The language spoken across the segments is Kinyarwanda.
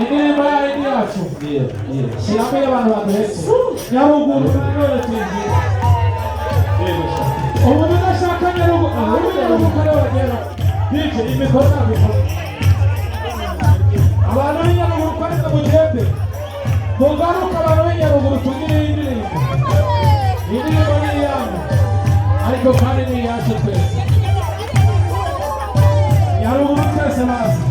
indirimbo yindi yacu shyiramo iyo abantu baduhetse Nyaruguru nanone tuyigira umuntu udashaka Nyaruguru kare bagera DJ imikoro ntabikora abantu b'Inyaruguru kwanza mugende mugaruka abantu b'Inyaruguru tugire iyi ndirimbo indirimbo ni iyanyu ariko kandi ni iyacu twese Nyaruguru twese bazi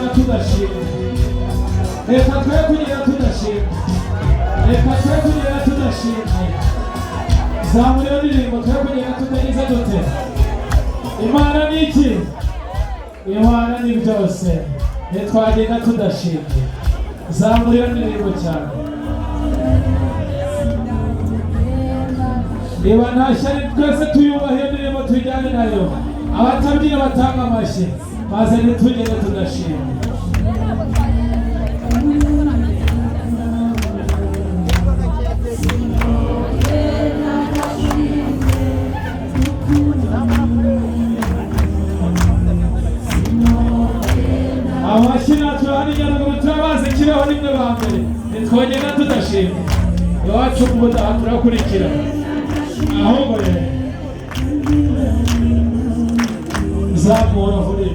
kugenda tudashima, reka twe kugenda tudashima, reka twe kugenda tudashimye. Zamura iyo ndirimbo twe kugenda tudagize dute. Imana ni iki? Imana ni byose, ntitwagenda tudashimye. Zamura iyo ndirimbo cyane. Niba nta shyari twese tuyubahe iyo ndirimbo tujyane nayo. Abatabyina batanga amashyi, maze ntitugende tudashimye. Amashyi natwe hano i Nyaruguru turabazi Kibeho nimwe ba mbere, ntitwogenda tudashimye. Iwacu mu Budaha turakurikira. Ahubwo rero zamura vuri.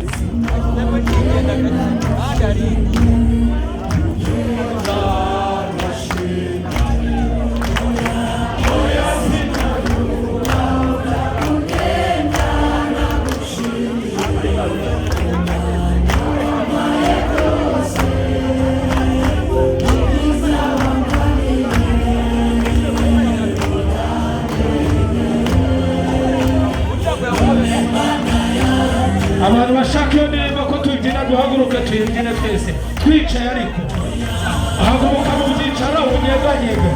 Abantu bashaka iyo ndirimbo ko tuyibyina duhaguruke tuyibyine twese twicaye, ariko haguruka mu byicaro unyeganyega.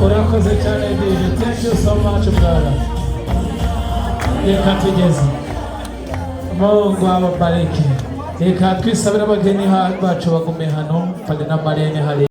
Urakoze cyane DJ, thank you so much brother. Reka tugeze, Mungu ababariki. Reka twisabire abageni bacu bagume hano, pale na marene hari.